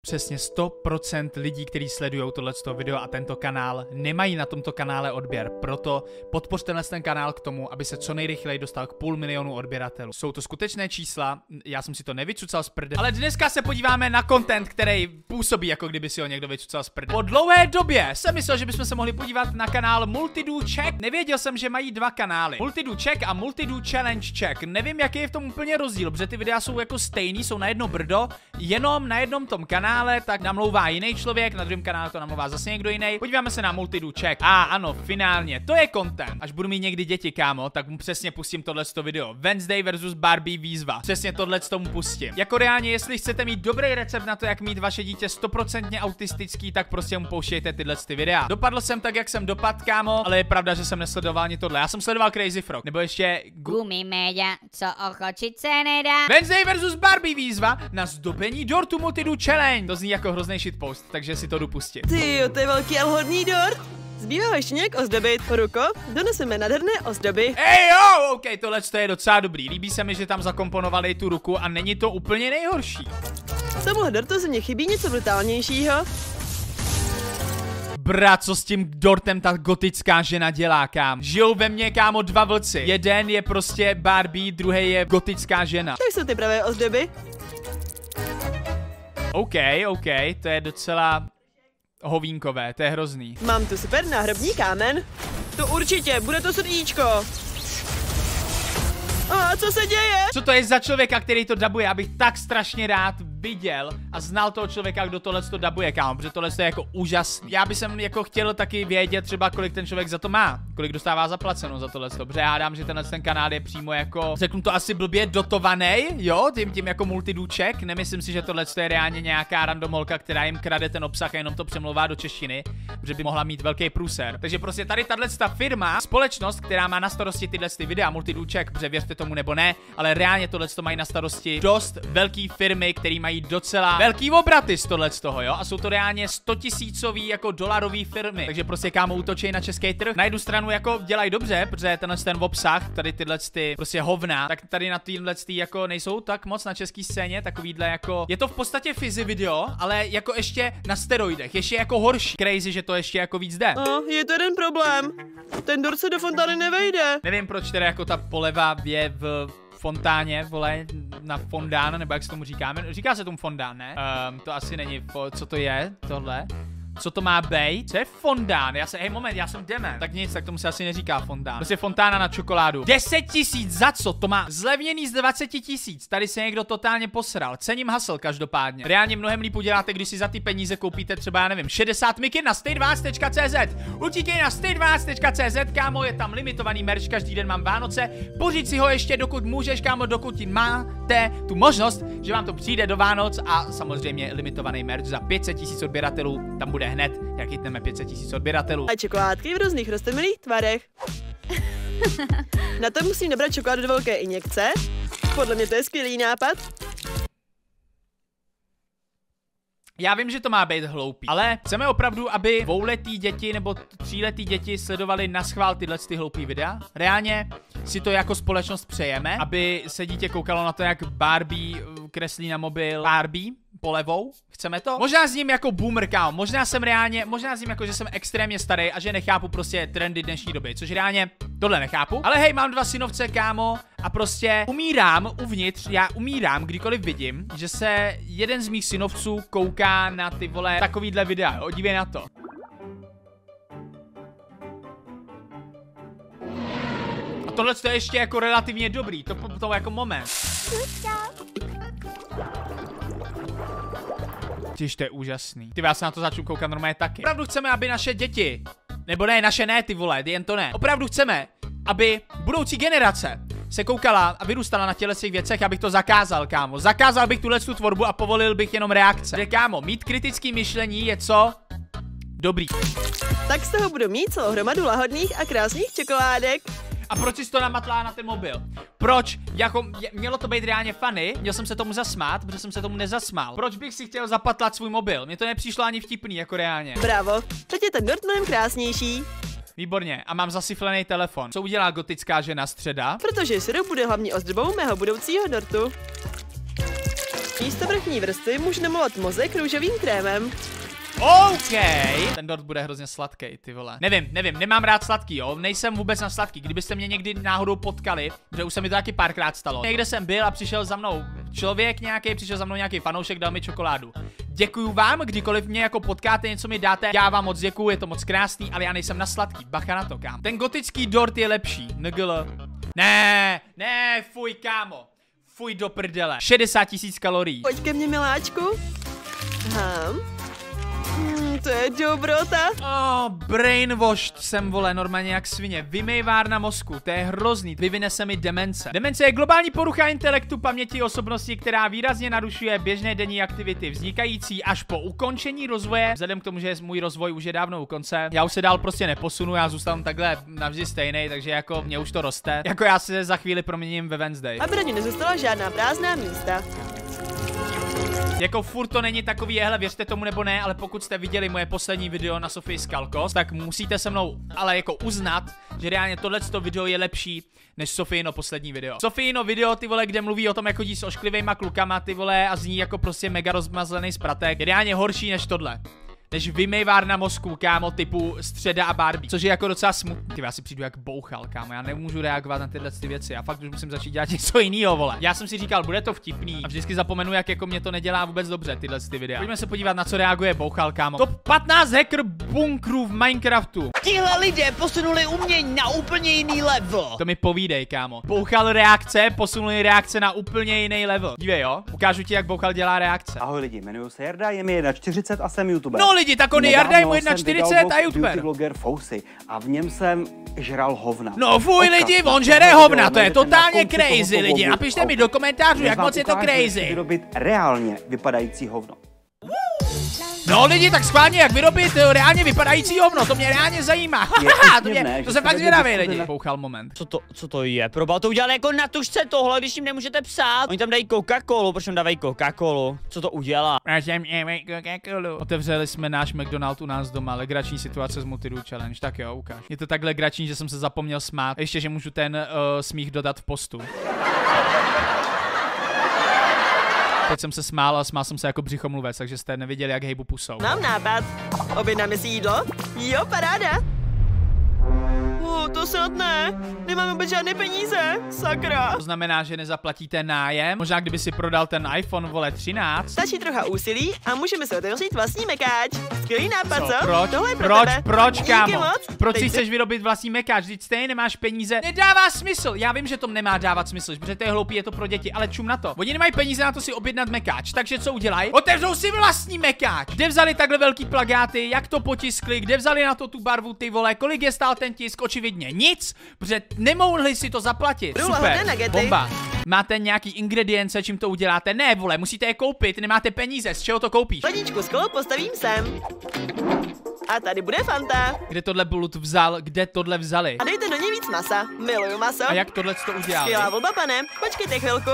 Přesně 100% lidí, kteří sledují tohleto video a tento kanál, nemají na tomto kanále odběr. Proto podpořte ten kanál k tomu, aby se co nejrychleji dostal k 500 000 odběratelů. Jsou to skutečné čísla, já jsem si to nevycucal z prdele, ale dneska se podíváme na content, který působí, jako kdyby si ho někdo vycucal z prdele. Po dlouhé době jsem myslel, že bychom se mohli podívat na kanál Multidu Czech. Nevěděl jsem, že mají dva kanály. Multidu Czech a Multidu Challenge Czech. Nevím, jaký je v tom úplně rozdíl, protože ty videa jsou jako stejný, jsou na jedno brdo, jenom na jednom tom kanále tak namlouvá jiný člověk, na druhém kanále to namlouvá zase někdo jiný. Podíváme se na Multidu Czech. A ano, finálně, to je content. Až budu mít někdy děti, kámo, tak mu přesně pustím tohleto video. Wednesday versus Barbie výzva. Přesně tohleto mu pustím. Jako reálně, jestli chcete mít dobrý recept na to, jak mít vaše dítě 100% autistický, tak prostě mu pouštějte tyhle videa. Dopadl jsem tak, jak jsem dopadl, kámo, ale je pravda, že jsem nesledoval ani tohle. Já jsem sledoval Crazy Frog, nebo ještě Gumi média, co ochočit se nedá. Wednesday versus Barbie výzva na zdobení dortu Multidu Challenge. To zní jako hrozný shitpost, takže si to jdu pustit. Tyjo, to je velký a hodný dort. Zbývá ještě nějak ozdobit. Ruko, doneseme nádherné ozdoby. Ej jo, ok, tohle je docela dobrý. Líbí se mi, že tam zakomponovali tu ruku a není to úplně nejhorší. V tomhle dortu se mně chybí něco brutálnějšího. Brat, co s tím dortem ta gotická žena dělá, kámo? Žijou ve mně, kámo, dva vlci. Jeden je prostě Barbie, druhý je gotická žena. To jsou ty pravé ozdoby. OK, to je docela hovínkové, to je hrozný. Mám tu super náhrobní kámen. To určitě, bude to srdíčko. A co se děje? Co to je za člověka, který to dabuje? Já bych tak strašně rád viděl a znal toho člověka, kdo tohle to dabuje, kámo, protože tohle je jako úžasný. Já bych jsem jako chtěl taky vědět třeba, kolik ten člověk za to má, kolik dostává zaplaceno za tohle, protože já hádám, že ten kanál je přímo jako, řeknu to asi blbě, dotovaný, jo, tím jako Multidu Czech. Nemyslím si, že tohle je reálně nějaká random holka, která jim krade ten obsah a jenom to přemlouvá do češtiny, protože by mohla mít velký průser. Takže prostě tady tato firma, společnost, která má na starosti tyhle videa Multidu Czech, protože věřte tomu nebo ne, ale reálně tohle mají na starosti dost velký firmy, které mají docela velký obraty z tohle z toho, jo, a jsou to reálně 100 000 jako dolarový firmy, takže prostě kámo útočí na český trh. Na jednu stranu jako dělají dobře, protože ten obsah, tady tyhle prostě hovna, tak tady na tyhle jako nejsou tak moc na české scéně, takovýhle jako, je to v podstatě fizi video, ale jako ještě na steroidech, ještě jako horší. Crazy, že to ještě jako víc jde. Je to jeden problém. Ten dort se do fontány nevejde. Nevím, proč teda jako ta poleva je v fontáně, vole, na fondán, nebo jak se tomu říkáme. Říká se tomu fondán, ne? To asi není, co to je, tohle? Co to má být? Co je fondán? Hej, moment, já jsem dement. Tak nic, tak tomu se asi neříká fondán. Prostě fontána na čokoládu. 10 000 za co? To má zlevněný z 20 000. Tady se někdo totálně posral. Cením hustle každopádně. Reálně mnohem líp uděláte, když si za ty peníze koupíte třeba, já nevím, 60 miky na stay12.cz. Utíkej na stay12.cz, kámo, je tam limitovaný merch, každý den mám Vánoce. Pořiď si ho ještě, dokud můžeš, kámo, dokud máte tu možnost, že vám to přijde do Vánoc a samozřejmě limitovaný merch za 500 000 odběratelů. Tam bude hned, jak chytneme 500 000 odběratelů. A čokoládky v různých rostlinných tvarech. Na to musím nabrat čokoládu do velké injekce. Podle mě to je skvělý nápad. Já vím, že to má být hloupý, ale chceme opravdu, aby dvouletý děti nebo tříletý děti sledovali naschvál tyhle hloupý videa. Reálně si to jako společnost přejeme, aby se dítě koukalo na to, jak Barbie kreslí na mobil Barbie polevou. Chceme to? Možná s ním jako boomer, kámo. Možná s ním jako, že jsem extrémně starý a že nechápu prostě trendy dnešní doby, což reálně tohle nechápu. Ale hej, mám dva synovce, kámo, a prostě umírám uvnitř, já umírám, kdykoliv vidím, že se jeden z mých synovců kouká na ty vole takovýhle videa, jo, dívej na to. A tohle je ještě jako relativně dobrý, to jako moment. Tyž, to je úžasný. Ty, já se na to začnu koukat normálně taky. Opravdu chceme, aby naše děti, nebo ne, naše ne, ty vole, jen to ne. Opravdu chceme, aby budoucí generace se koukala a vyrůstala na těchto věcech, abych to zakázal, kámo. Zakázal bych tuhle tvorbu a povolil bych jenom reakce. Že, kámo, mít kritické myšlení je co? Dobrý. Tak z toho budu mít celou hromadu lahodných a krásných čokoládek. A proč jsi to namatlá na ten mobil? Proč? Jako, mělo to být reálně funny, měl jsem se tomu zasmát, protože jsem se tomu nezasmál. Proč bych si chtěl zapatlat svůj mobil? Mně to nepřišlo ani vtipný, jako reálně. Bravo, teď je ten dort mnohem krásnější. Výborně, a mám zasiflený telefon. Co udělá gotická žena středa? Protože syrup bude hlavní ozdobou mého budoucího dortu. Místo vrchní vrstvy můžu namovat mozek růžovým krémem. OK. Ten dort bude hrozně sladký, ty vole. Nevím, nemám rád sladký, jo. Nejsem vůbec na sladký. Kdybyste mě někdy náhodou potkali, že už se mi to taky párkrát stalo. Někde jsem byl a přišel za mnou člověk nějaký, přišel za mnou nějaký fanoušek, dal mi čokoládu. Děkuju vám, kdykoliv mě jako potkáte, něco mi dáte, já vám moc děkuju, je to moc krásný, ale já nejsem na sladký. Bacha na to, kámo. Ten gotický dort je lepší. NGL. Ne, fuj, kámo. Fuj do prdele. 60 000 kalorií. Pojď ke mně, miláčku. To je dobrota. Brainwashed jsem, vole, normálně jak svině. Vymejvárna mozku, to je hrozný, vyvine se mi demence. Demence je globální porucha intelektu, paměti, osobnosti, která výrazně narušuje běžné denní aktivity, vznikající až po ukončení rozvoje. Vzhledem k tomu, že můj rozvoj už je dávno u konce, já už se dál prostě neposunu, já zůstanu takhle navždy stejný, takže jako mě už to roste. Jako já se za chvíli proměním ve Wednesday. Aby na ní nezůstala žádná prázdná místa. Jako furt to není takový, jehle, věřte tomu nebo ne, ale pokud jste viděli moje poslední video na Sofii Skalkos, tak musíte se mnou ale jako uznat, že reálně tohleto video je lepší než Sofijino poslední video. Sofijino video, ty vole, kde mluví o tom, jak chodí s ošklivejma klukama, ty vole, a zní jako prostě mega rozmazlený spratek, je reálně horší než tohle. Než vymejvárna mozku, kámo, typu Středa a Barbie. Což je jako docela smutný. Ty, já si přijdu jak bouchal, kámo. Já nemůžu reagovat na tyhle věci. Já fakt už musím začít dělat něco jiného, vole. Já jsem si říkal, bude to vtipný. A vždycky zapomenu, jak jako mě to nedělá vůbec dobře, tyhle videa. Pojďme se podívat, na co reaguje bouchal, kámo. Top 15 hacker bunkrů v Minecraftu. Tihle lidé posunuli umění na úplně jiný level. To mi povídej, kámo. Bouchal reakce, posunuli reakce na úplně jiný level. Dívej, jo. Ukážu ti, jak bouchal dělá reakce. Ahoj lidi, jmenuji se Jarda, je mi 1,40 a jsem youtuber. No lidi, tak on je Jarda, je mu 1,40 a youtuber. Beauty vloger Fousy a v něm jsem žral hovna. No fuj lidi, on žere hovna, to je totálně crazy lidi. Napište mi do komentářů, jak moc je to crazy. Vyrobit reálně vypadající hovno. No lidi, tak schválně, jak vyrobit reálně vypadající hovno, to mě reálně zajímá. To jsem fakt zvědavý, lidi. Pouchal moment. Co to je? Proba to udělat jako na tužce tohle, když jim nemůžete psát. Oni tam dají Coca-Colu, proč tam dávají Coca-Colu? Co to udělá? Otevřeli jsme náš McDonald u nás doma, legrační situace z Multidu Challenge, tak jo, ukáž. Je to tak legrační, že jsem se zapomněl smát. Ještě, že můžu ten smích dodat v postu. Teď jsem se smál a smál jsem se jako břichomluvec, takže jste neviděli, jak hejbu pusou. Mám nápad. Objednáme si jídlo? Jo, paráda. To snad ne. Nemáme vůbec žádné peníze. Sakra. To znamená, že nezaplatíte nájem. Možná kdyby si prodal ten iPhone, vole, 13. Stačí trocha úsilí a můžeme si otevřít vlastní mekáč. Skvělý nápad, co? Proč? Tohle je pro tebe. Proč, kámo? Díky moc. Proč si chceš vyrobit vlastní mekáč? Vždyť stejně nemáš peníze. Nedává smysl. Já vím, že to nemá dávat smysl, protože to je hloupý, je to pro děti, ale čum na to. Oni nemají peníze na to si objednat mekáč, takže co udělají? Otevřou si vlastní mekáč. Kde vzali takhle velký plakáty? Jak to potiskli? Kde vzali na to tu barvu, ty vole? Kolik je stál ten tisk? Očividně nic, protože nemohli si to zaplatit. Super. Bomba. Máte nějaký ingredience, čím to uděláte? Ne, vole, musíte je koupit, nemáte peníze, z čeho to koupíš? Ledničku s kolou postavím sem. A tady bude Fanta. Kde tohle Bulut vzal? Kde tohle vzali? A dejte do něj víc masa. Miluju maso. A jak tohle to udělali? Skvělá volba, pane. Počkejte chvilku.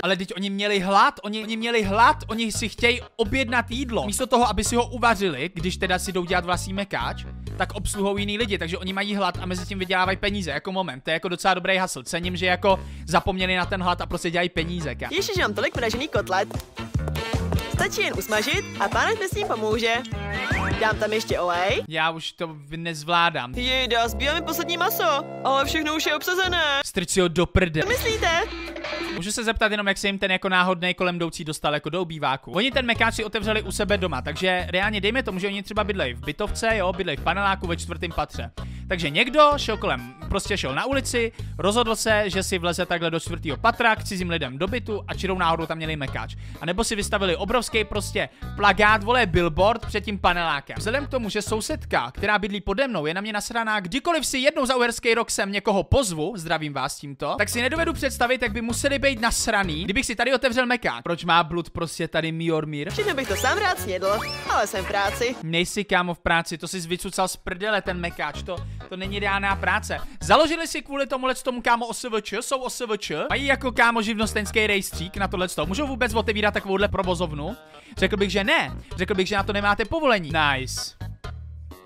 Ale teď oni měli hlad, oni si chtějí objednat jídlo. Místo toho, aby si ho uvařili, když teda si jdou dělat vlastní mekáč, tak obsluhou jiný lidi, takže oni mají hlad a mezi tím vydělávají peníze, jako moment. To je jako docela dobrý hustle. Cením, že jako zapomněli na ten hlad a prostě dělají peníze. Ježiš, mám tolik pražený kotlet. Stačí jen usmažit a pánec mi s tím pomůže. Dám tam ještě olej. Já už to nezvládám. Jejda, zbývá mi poslední maso, ale všechno už je obsazené. Strč si ho do prde. Co myslíte? Můžu se zeptat jenom, jak se jim ten jako náhodný kolem jdoucí dostal jako do obýváku. Oni ten mekáč si otevřeli u sebe doma, takže reálně dejme tomu, že oni třeba bydlejí v bytovce, jo, bydlejí v paneláku ve 4. patře. Takže někdo šel kolem, prostě šel na ulici, rozhodl se, že si vleze takhle do 4. patra k cizím lidem do bytu a čirou náhodou tam měli mekáč. A nebo si vystavili obrovský prostě plakát, vole, billboard před tím panelákem. Vzhledem k tomu, že sousedka, která bydlí pode mnou, je na mě nasraná, kdykoliv si jednou za uherský rok sem někoho pozvu, zdravím vás tímto, tak si nedovedu představit, jak by museli být nasraný, kdybych si tady otevřel mekáč. Proč má Blud prostě tady Mjolnir? Všechno bych to sám rád snědl, ale jsem v práci. Nejsi, kámo, v práci, to jsi vycucal z prdele ten mekáč, to není reálná práce. Založili si kvůli tomu, kámo, OSVČ, jsou OSVČ, mají jako, kámo, živnostenský rejstřík na tohleto. Můžou vůbec otevírat takovouhle provozovnu? Řekl bych, že ne. Řekl bych, že na to nemáte povolení. Nice.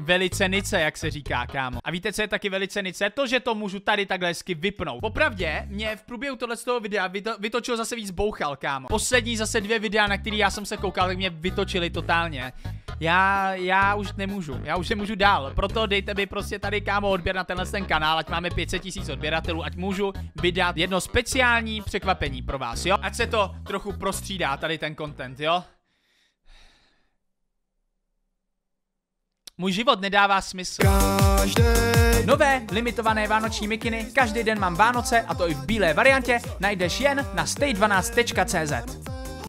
velice nice, jak se říká, kámo. A víte, co je taky velice nice? To, že to můžu tady takhle hezky vypnout. Popravdě, mě v průběhu tohoto videa vytočil zase víc bouchal, kámo. Poslední zase 2 videa, na který já jsem se koukal, tak mě vytočili totálně. Já už nemůžu dál, proto dejte mi prostě tady, kámo, odběr na tenhle ten kanál, ať máme 500 000 odběratelů, ať můžu vydat jedno speciální překvapení pro vás, jo? Ať se to trochu prostřídá tady ten content, jo? Můj život nedává smysl. Nové limitované vánoční mikiny, každý den mám Vánoce, a to i v bílé variantě, najdeš jen na stay12.cz.